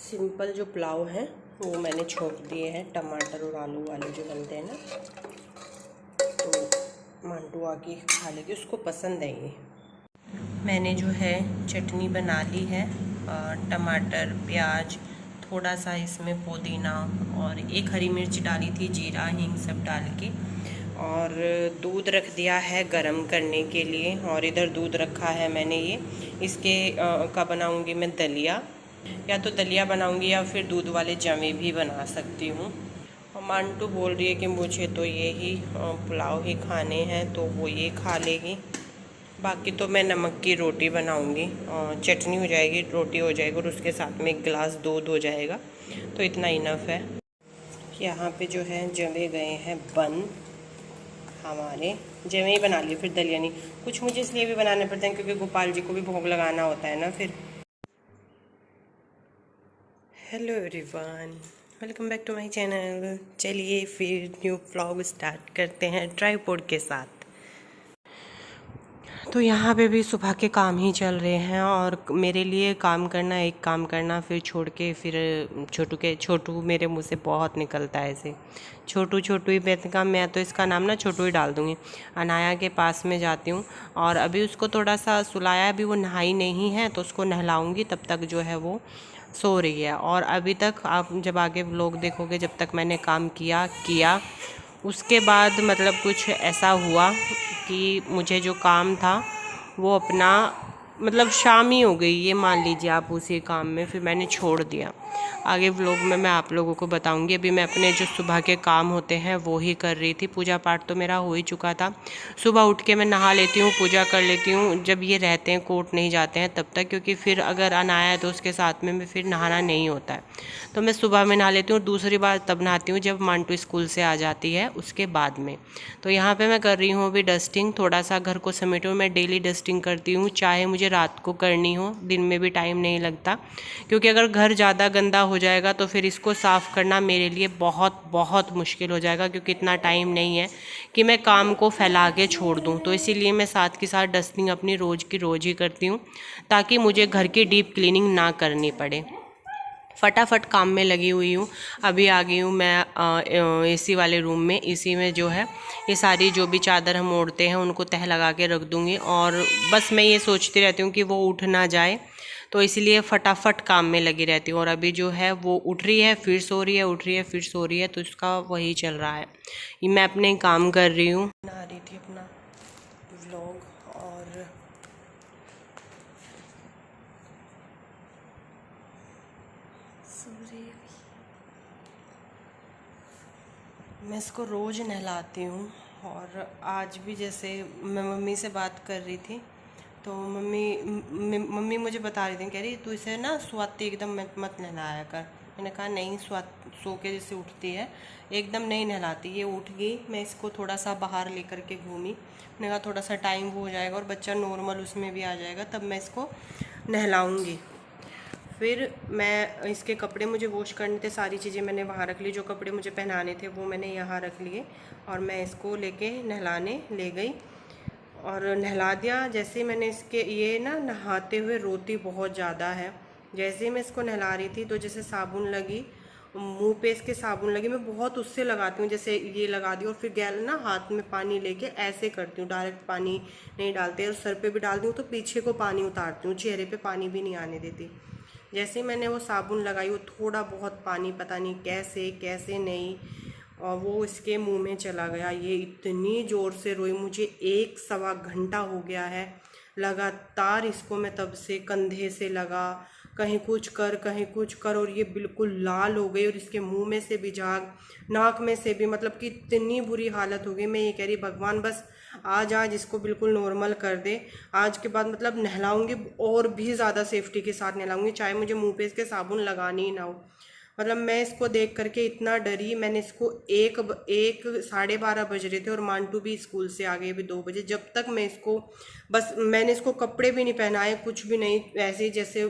Simple जो पुलाव है वो मैंने छोंक दिए हैं, टमाटर और आलू वाले जो बनते हैं ना, तो मांटू आके खा लेगी, उसको पसंद है ये। मैंने जो है चटनी बना ली है, टमाटर प्याज थोड़ा सा इसमें पुदीना और एक हरी मिर्च डाली थी, जीरा हींग सब डाल के, और दूध रख दिया है गरम करने के लिए। और इधर दूध रखा है मैंने, ये इसके का बनाऊंगी मैं दलिया, या तो दलिया बनाऊंगी या फिर दूध वाले जमे भी बना सकती हूँ। और मांटू बोल रही है कि मुझे तो ये ही पुलाव ही खाने हैं, तो वो ये खा लेगी। बाकी तो मैं नमक की रोटी बनाऊंगी, चटनी हो जाएगी, रोटी हो जाएगी, और उसके साथ में एक गिलास दूध हो जाएगा, तो इतना इनफ है। यहाँ पे जो है जमे गए हैं बन, हमारे जमे ही बना लिए, फिर दलिया नहीं, कुछ मुझे इसलिए भी बनाने पड़ते हैं क्योंकि गोपाल जी को भी भोग लगाना होता है ना फिर। Hello everyone, welcome back to my channel. चलिए फिर न्यू व्लॉग स्टार्ट करते हैं ट्राइपॉड के साथ। तो यहाँ पे भी सुबह के काम ही चल रहे हैं, और मेरे लिए काम करना, एक काम करना, फिर छोड़ के फिर छोटू मेरे मुँह से बहुत निकलता है ऐसे, छोटू छोटू ही। मैं तो इसका नाम ना छोटू ही डाल दूँगी। अनाया के पास में जाती हूँ, और अभी उसको थोड़ा सा सुलाया, अभी वो नहाई नहीं है, तो उसको नहलाऊँगी, तब तक जो है वो सो रही है। और अभी तक आप जब आगे व्लॉग देखोगे, जब तक मैंने काम किया उसके बाद मतलब कुछ ऐसा हुआ कि मुझे जो काम था वो अपना मतलब शाम ही हो गई, ये मान लीजिए आप उसी काम में, फिर मैंने छोड़ दिया। आगे व्लॉग में मैं आप लोगों को बताऊंगी। अभी मैं अपने जो सुबह के काम होते हैं वो ही कर रही थी। पूजा पाठ तो मेरा हो ही चुका था। सुबह उठ के मैं नहा लेती हूँ, पूजा कर लेती हूँ, जब ये रहते हैं कोर्ट नहीं जाते हैं तब तक, क्योंकि फिर अगर अनाया है तो उसके साथ में फिर नहाना नहीं होता है, तो मैं सुबह में नहा लेती हूँ। दूसरी बार तब नहाती हूँ जब मांटू स्कूल से आ जाती है उसके बाद में। तो यहाँ पे मैं कर रही हूँ अभी डस्टिंग, थोड़ा सा घर को समेटूँ। मैं डेली डस्टिंग करती हूँ, चाहे मुझे रात को करनी हो, दिन में भी टाइम नहीं लगता, क्योंकि अगर घर ज़्यादा गंदा हो जाएगा तो फिर इसको साफ़ करना मेरे लिए बहुत बहुत मुश्किल हो जाएगा, क्योंकि इतना टाइम नहीं है कि मैं काम को फैला के छोड़ दूँ। तो इसीलिए मैं साथ के साथ डस्टिंग अपनी रोज़ की रोज़ ही करती हूँ, ताकि मुझे घर की डीप क्लीनिंग ना करनी पड़े। फटाफट काम में लगी हुई हूँ। अभी आ गई हूँ मैं एसी वाले रूम में। इसी में जो है ये सारी जो भी चादर हम ओढ़ते हैं उनको तह लगा के रख दूँगी, और बस मैं ये सोचती रहती हूँ कि वो उठ ना जाए, तो इसलिए फटाफट काम में लगी रहती हूँ। और अभी जो है वो उठ रही है फिर सो रही है, उठ रही है फिर सो रही है, तो इसका वही चल रहा है। ये मैं अपने काम कर रही हूँ, बना रही थी अपना व्लॉग। और मैं इसको रोज़ नहलाती हूँ। और आज भी जैसे मैं मम्मी से बात कर रही थी, तो मम्मी मुझे बता रही थी, कह रही तू इसे ना स्वाति एकदम मत नहलाया कर। मैंने कहा नहीं, सो के जैसे उठती है एकदम नहीं नहलाती। ये उठ गई, मैं इसको थोड़ा सा बाहर लेकर के घूमी, मैंने कहा थोड़ा सा टाइम वो हो जाएगा और बच्चा नॉर्मल उसमें भी आ जाएगा, तब मैं इसको नहलाऊँगी। फिर मैं इसके कपड़े मुझे वॉश करने थे, सारी चीज़ें मैंने वहाँ रख ली, जो कपड़े मुझे पहनाने थे वो मैंने यहाँ रख लिए, और मैं इसको लेके नहलाने ले गई और नहला दिया। जैसे मैंने इसके ये ना नहाते हुए रोती बहुत ज़्यादा है। जैसे ही मैं इसको नहला रही थी तो जैसे साबुन लगी, मुंह पे इसके साबुन लगी, मैं बहुत उससे लगाती हूँ, जैसे ये लगा दी और फिर गैल ना हाथ में पानी लेके ऐसे करती हूँ, डायरेक्ट पानी नहीं डालते, और सर पे भी डालती हूँ तो पीछे को पानी उतारती हूँ, चेहरे पे पानी भी नहीं आने देती। जैसे मैंने वो साबुन लगाई, वो थोड़ा बहुत पानी पता नहीं कैसे कैसे नहीं, और वो इसके मुंह में चला गया। ये इतनी ज़ोर से रोई, मुझे 1 सवा घंटा हो गया है लगातार इसको मैं तब से कंधे से लगा, कहीं कुछ कर कहीं कुछ कर, और ये बिल्कुल लाल हो गई, और इसके मुंह में से भी झाग, नाक में से भी, मतलब कि इतनी बुरी हालत हो गई। मैं ये कह रही भगवान बस आज इसको बिल्कुल नॉर्मल कर दे। आज के बाद मतलब नहलाऊंगी और भी ज़्यादा सेफ्टी के साथ नहलाऊंगी, चाहे मुझे मुंह पे इसके साबुन लगानी ही ना हो। मतलब मैं इसको देख करके इतना डरी। मैंने इसको 1 साढ़े 12 बज रहे थे, और मांटू भी स्कूल से आ गई अभी 2 बजे। जब तक मैं इसको बस, मैंने इसको कपड़े भी नहीं पहनाए, कुछ भी नहीं, ऐसे ही जैसे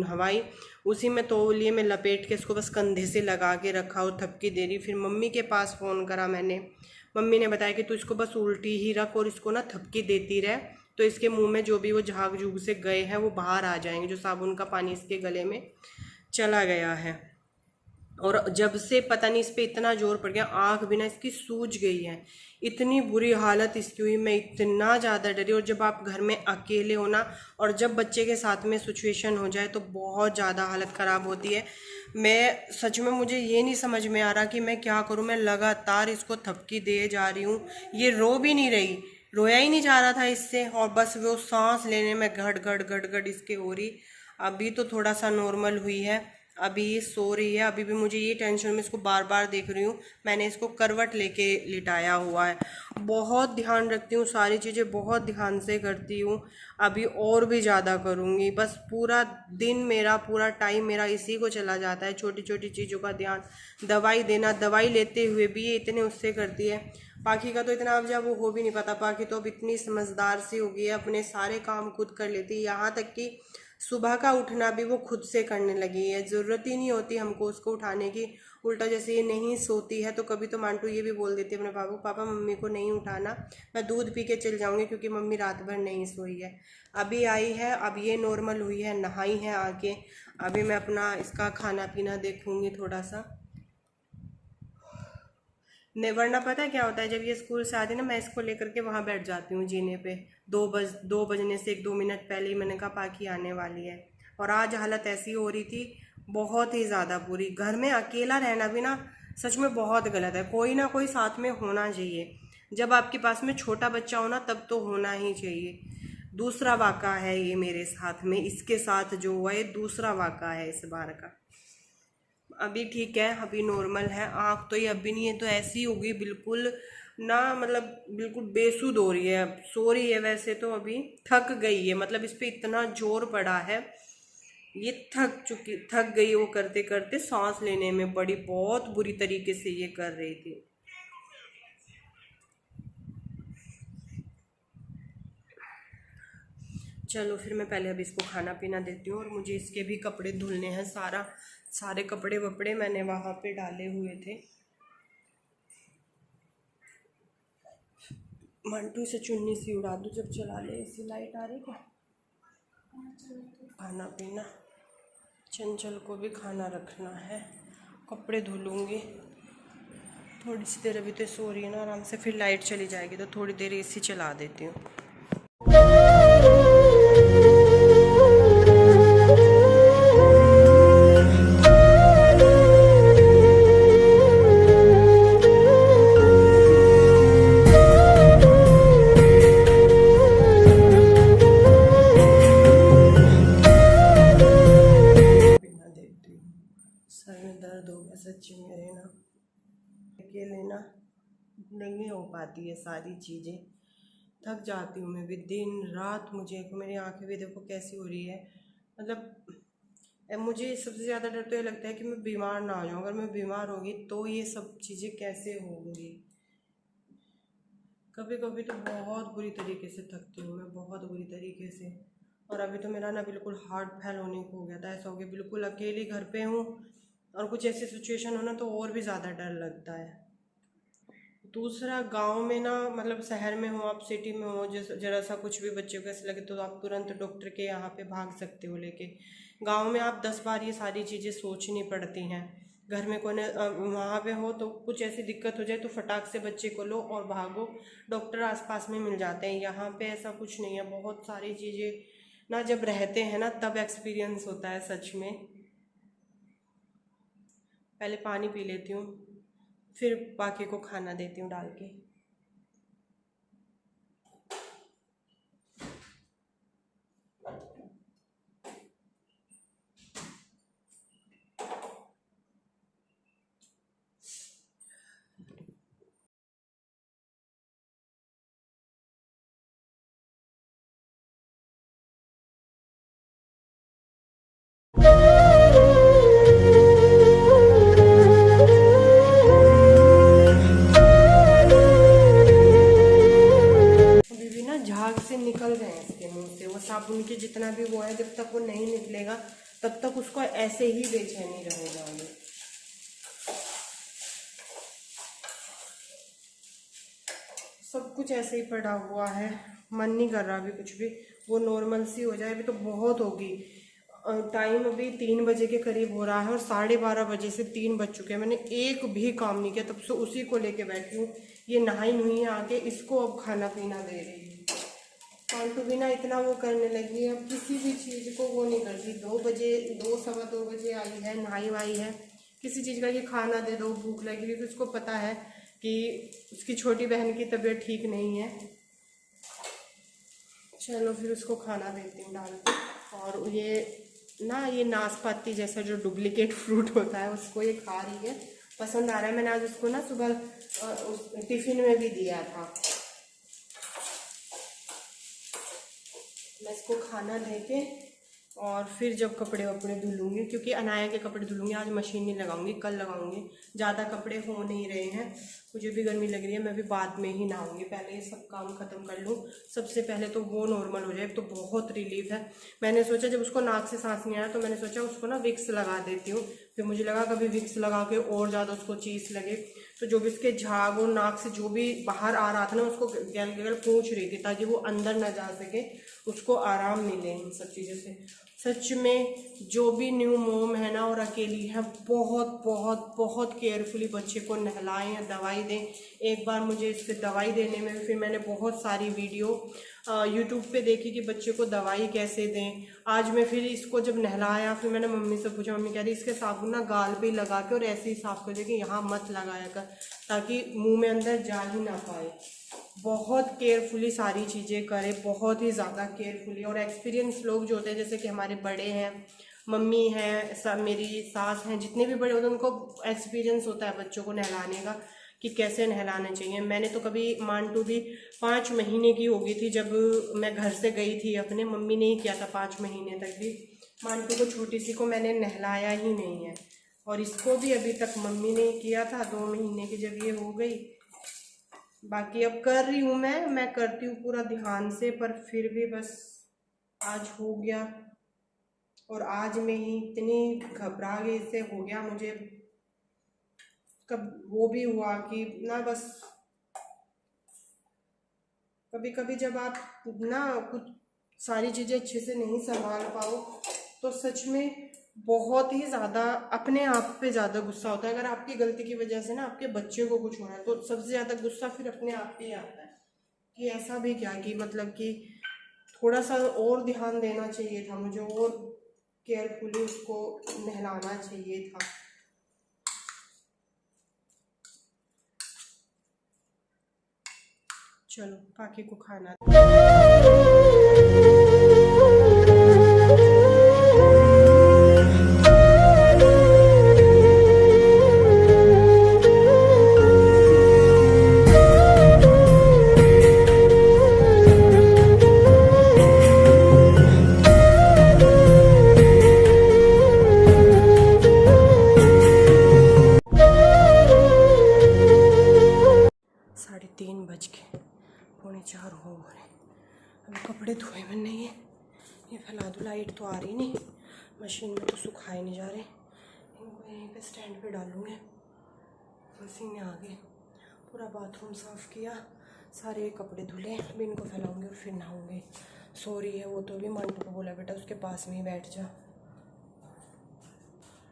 हवाई उसी में तौलिए में लपेट के इसको बस कंधे से लगा के रखा और थपकी दे रही। फिर मम्मी के पास फ़ोन करा मैंने, मम्मी ने बताया कि तू इसको बस उल्टी ही रख और इसको ना थपकी देती रहे, तो इसके मुंह में जो भी वो झाग झूग से गए हैं वो बाहर आ जाएंगे, जो साबुन का पानी इसके गले में चला गया है। और जब से पता नहीं इस पे इतना जोर पड़ गया, आंख भी ना इसकी सूज गई है, इतनी बुरी हालत इसकी हुई, मैं इतना ज़्यादा डरी। और जब आप घर में अकेले हो ना, और जब बच्चे के साथ में सिचुएशन हो जाए तो बहुत ज़्यादा हालत ख़राब होती है। मैं सच में, मुझे ये नहीं समझ में आ रहा कि मैं क्या करूँ। मैं लगातार इसको थपकी दे जा रही हूँ, ये रो भी नहीं रही, रोया ही नहीं जा रहा था इससे, और बस वो सांस लेने में घट घट घट घट इसके हो रही। अभी तो थोड़ा सा नॉर्मल हुई है, अभी ये सो रही है। अभी भी मुझे ये टेंशन, में इसको बार बार देख रही हूँ, मैंने इसको करवट लेके लिटाया हुआ है। बहुत ध्यान रखती हूँ, सारी चीज़ें बहुत ध्यान से करती हूँ, अभी और भी ज़्यादा करूँगी। बस पूरा दिन मेरा, पूरा टाइम मेरा इसी को चला जाता है, छोटी छोटी चीज़ों का ध्यान, दवाई देना, दवाई लेते हुए भी ये इतने उससे करती है। पाखी का तो इतना अब जब वो हो भी नहीं पाता, पाखी तो अब इतनी समझदार सी हो गई है, अपने सारे काम खुद कर लेती है, यहाँ तक कि सुबह का उठना भी वो खुद से करने लगी है, ज़रूरत ही नहीं होती हमको उसको उठाने की। उल्टा जैसे ये नहीं सोती है तो कभी तो मांटू ये भी बोल देती है अपने पापा को, पापा मम्मी को नहीं उठाना, मैं दूध पी के चल जाऊंगी क्योंकि मम्मी रात भर नहीं सोई है। अभी आई है, अब ये नॉर्मल हुई है, नहाई है आके, अभी मैं अपना इसका खाना पीना देखूंगी थोड़ा सा। नहीं, वरना पता है क्या होता है, जब ये स्कूल से आती है ना, मैं इसको लेकर के वहाँ बैठ जाती हूँ जीने पे। 2 बजने से 1-2 मिनट पहले ही मैंने कहा पाकि आने वाली है। और आज हालत ऐसी हो रही थी, बहुत ही ज़्यादा बुरी। घर में अकेला रहना भी ना सच में बहुत गलत है, कोई ना कोई साथ में होना चाहिए। जब आपके पास में छोटा बच्चा हो ना, तब तो होना ही चाहिए। दूसरा वाक़ा है ये मेरे साथ में, इसके साथ जो हुआ ये दूसरा वाक़ा है इस बार का। अभी ठीक है, अभी नॉर्मल है, आँख तो ये अभी नहीं है, तो ऐसी हो गई बिल्कुल ना, मतलब बिल्कुल बेसुध हो रही है, सो रही है वैसे तो, अभी थक गई है, मतलब इस पे इतना जोर पड़ा है, ये थक गई, वो करते करते सांस लेने में बड़ी बहुत बुरी तरीके से ये कर रही थी। चलो फिर मैं पहले अभी इसको खाना पीना देती हूँ, और मुझे इसके भी कपड़े धुलने हैं, सारे कपड़े वपड़े मैंने वहाँ पे डाले हुए थे। मंटू से चुन्नी सी उड़ा दूँ जब चला ले, इसी लाइट आ रही क्या। खाना पीना, चंचल को भी खाना रखना है, कपड़े धुलूँगी थोड़ी सी देर। अभी तो सो रही है ना आराम से, फिर लाइट चली जाएगी तो थोड़ी देर एसी चला देती हूँ। पीना देती हूँ, सर में दर्द हो गया सच्ची मेरे ना, अकेले ना नहीं हो पाती है सारी चीज़ें, थक जाती हूँ मैं भी दिन रात। मुझे मेरी आंखें भी देखो कैसी हो रही है, मतलब मुझे सबसे ज़्यादा डर तो ये लगता है कि मैं बीमार ना हो जाऊँ। अगर मैं बीमार होगी तो ये सब चीज़ें कैसे होंगी। कभी कभी तो बहुत बुरी तरीके से थकती हूँ मैं, बहुत बुरी तरीके से। और अभी तो मेरा ना बिल्कुल हार्ट फेल होने को हो गया था, ऐसा हो गया बिल्कुल अकेली घर पे हूँ, और कुछ ऐसी सिचुएशन हो ना तो और भी ज़्यादा डर लगता है। दूसरा गांव में ना, मतलब शहर में हो आप, सिटी में हो, जैसे जरा सा कुछ भी बच्चे को ऐसे लगे तो आप तुरंत डॉक्टर के यहाँ पे भाग सकते हो लेके। गांव में आप 10 बार ये सारी चीज़ें सोचनी पड़ती हैं। घर में कोई वहाँ पे हो तो कुछ ऐसी दिक्कत हो जाए तो फटाक से बच्चे को लो और भागो, डॉक्टर आसपास में मिल जाते हैं। यहाँ पे ऐसा कुछ नहीं है, बहुत सारी चीज़ें ना जब रहते हैं ना तब एक्सपीरियंस होता है सच में। पहले पानी पी लेती हूँ, फिर बाकी को खाना देती हूँ डाल के। अभी भी ना झाग से निकल गए हैं इसके मुंह से, वो साबुन के जितना भी वो है, जब तक वो नहीं निकलेगा तब तक उसको ऐसे ही बेचैनी रहेगा। हमें सब कुछ ऐसे ही पड़ा हुआ है, मन नहीं कर रहा अभी कुछ भी, वो नॉर्मल सी हो जाए। अभी तो बहुत होगी, टाइम अभी 3 बजे के करीब हो रहा है और 12:30 बजे से 3 बज चुके हैं। मैंने एक भी काम नहीं किया, तब से उसी को लेके बैठी हूँ। ये नहाई नुई है आके, इसको अब खाना पीना दे रही हूँ। पांटू भी ना इतना वो करने लगी है, अब किसी भी चीज़ को वो नहीं करती। 2 बजे, 2 सवा 2 बजे आई है, नहाई वाई है, किसी चीज़ का ये खाना दे दो, भूख लगी रही, तो उसको पता है कि उसकी छोटी बहन की तबीयत ठीक नहीं है। चलो फिर उसको खाना देती हूँ डाल के। और ये नाशपाती जैसा जो डुप्लीकेट फ्रूट होता है उसको ये खा रही है, पसंद आ रहा है। मैंने आज उसको ना सुबह टिफिन में भी दिया था। मैं इसको खाना देके और फिर जब कपड़े वपड़े धुलूँगी, क्योंकि अनाया के कपड़े धुलूँगी, आज मशीन नहीं लगाऊंगी, कल लगाऊंगी। ज़्यादा कपड़े हो नहीं रहे हैं, मुझे भी गर्मी लग रही है, मैं भी बाद में ही नहाऊंगी। पहले ये सब काम ख़त्म कर लूँ, सबसे पहले तो वो नॉर्मल हो जाए, तो बहुत रिलीफ है। मैंने सोचा जब उसको नाक से सांस नहीं आया तो मैंने सोचा उसको ना विक्स लगा देती हूँ। फिर मुझे लगा कभी विक्स लगा के और ज़्यादा उसको चीस लगे, तो जो भी उसके झाग और नाक से जो भी बाहर आ रहा था ना, उसको गैल गैल पूछ रही थी ताकि वो अंदर ना जा सके, उसको आराम मिले इन सब चीज़ों से। सच में जो भी न्यू मोम है ना और अकेली है, बहुत बहुत बहुत केयरफुली बच्चे को नहलाएं या दवाई दें। एक बार मुझे इससे दवाई देने में फिर मैंने बहुत सारी वीडियो यूट्यूब पे देखी कि बच्चे को दवाई कैसे दें। आज मैं फिर इसको जब नहलाया, फिर मैंने मम्मी से पूछा, मम्मी कह रही इसके साबुन ना गाल पे लगा के और ऐसे ही साफ कर दे कि यहाँ मत लगाया कर, ताकि मुँह में अंदर जा ही ना पाए। बहुत केयरफुली सारी चीज़ें करें, बहुत ही ज़्यादा केयरफुली। और एक्सपीरियंस लोग जो होते हैं, जैसे कि हमारे बड़े हैं, मम्मी हैं, सब मेरी सास हैं, जितने भी बड़े होते हैं उनको एक्सपीरियंस होता है बच्चों को नहलाने का कि कैसे नहलाने चाहिए। मैंने तो कभी मांटू भी 5 महीने की हो गई थी जब मैं घर से गई थी अपने, मम्मी ने ही किया था 5 महीने तक भी। मांटू को छोटी सी को मैंने नहलाया ही नहीं है, और इसको भी अभी तक मम्मी ने ही किया था 2 महीने की जब ये हो गई। बाकी अब कर रही हूँ, मैं करती हूँ पूरा ध्यान से, पर फिर भी बस आज हो गया। और आज में ही इतनी घबरा गई, इससे हो गया मुझे। कब वो भी हुआ कि ना, बस कभी कभी जब आप ना कुछ सारी चीज़ें अच्छे से नहीं संभाल पाओ तो सच में बहुत ही ज़्यादा अपने आप पे ज़्यादा गुस्सा होता है। अगर आपकी गलती की वजह से ना आपके बच्चे को कुछ हो रहा है तो सबसे ज़्यादा गुस्सा फिर अपने आप पे आता है कि ऐसा भी क्या, कि मतलब कि थोड़ा सा और ध्यान देना चाहिए था मुझे, और केयरफुली उसको नहलाना चाहिए था। चलो काकी को खाना चार हो रहे। अभी कपड़े धोए में नहीं है, ये फैला दो। लाइट तो आ रही नहीं, मशीन में तो सुखाए नहीं जा रहे। इनको यहीं पे स्टैंड पे डालूंगे। पसीने आ गए, पूरा बाथरूम साफ़ किया, सारे कपड़े धुले, अभी इनको फैलाऊंगे और फिर नहाऊंगे। सो रही है वो तो, भी मंटू को बोला बेटा उसके पास में ही बैठ जा।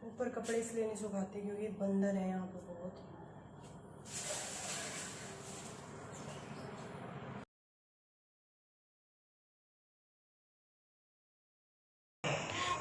ऊपर कपड़े इसलिए नहीं सुखाते क्योंकि बंदर है यहाँ पर बहुत।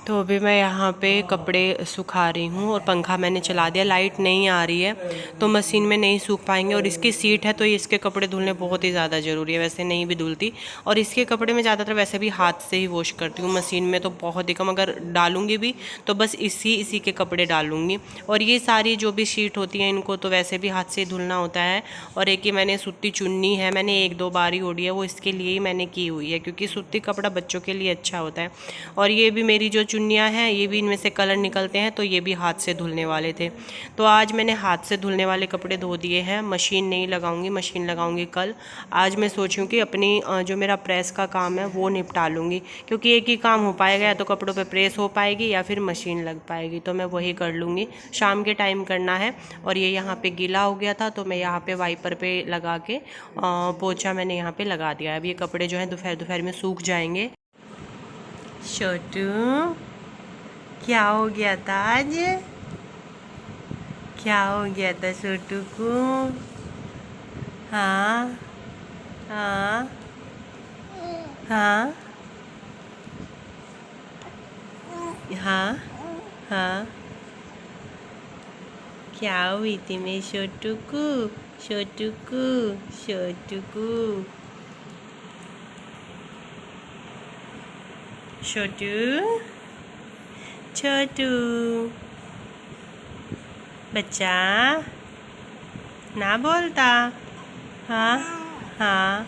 तो अभी मैं यहाँ पे कपड़े सुखा रही हूँ और पंखा मैंने चला दिया। लाइट नहीं आ रही है तो मशीन में नहीं सूख पाएंगे, और इसकी सीट है तो इसके कपड़े धुलने बहुत ही ज़्यादा ज़रूरी है। वैसे नहीं भी धुलती, और इसके कपड़े मैं ज़्यादातर वैसे भी हाथ से ही वॉश करती हूँ। मशीन में तो बहुत ही कम, अगर डालूँगी भी तो बस इसी के कपड़े डालूँगी। और ये सारी जो भी शीट होती हैं इनको तो वैसे भी हाथ से धुलना होता है। और एक ही मैंने सूती चुन्नी है, मैंने 1-2 बार ही ओढ़ी है, वो इसके लिए ही मैंने की हुई है क्योंकि सूती कपड़ा बच्चों के लिए अच्छा होता है। और ये भी मेरी जो चुन्नियाँ हैं ये भी इनमें से कलर निकलते हैं, तो ये भी हाथ से धुलने वाले थे। तो आज मैंने हाथ से धुलने वाले कपड़े धो दिए हैं। मशीन नहीं लगाऊंगी, मशीन लगाऊंगी कल। आज मैं सोचूं कि अपनी जो मेरा प्रेस का काम है वो निपटा लूँगी, क्योंकि एक ही काम हो पाएगा, या तो कपड़ों पे प्रेस हो पाएगी या फिर मशीन लग पाएगी, तो मैं वही कर लूँगी। शाम के टाइम करना है। और ये यहाँ पे गीला हो गया था तो मैं यहाँ पे वाइपर पे लगा के पोछा मैंने यहाँ पे लगा दिया। अब ये कपड़े जो है दोपहर में सूख जाएंगे। छोटू क्या हो गया था आज? क्या हो गया था छोटू को? हाँ हाँ हाँ हाँ हाँ। क्या हुई थी मेरे छोटू को? छोटू को छोटू को छोटू छोटू बच्चा ना बोलता। हाँ हाँ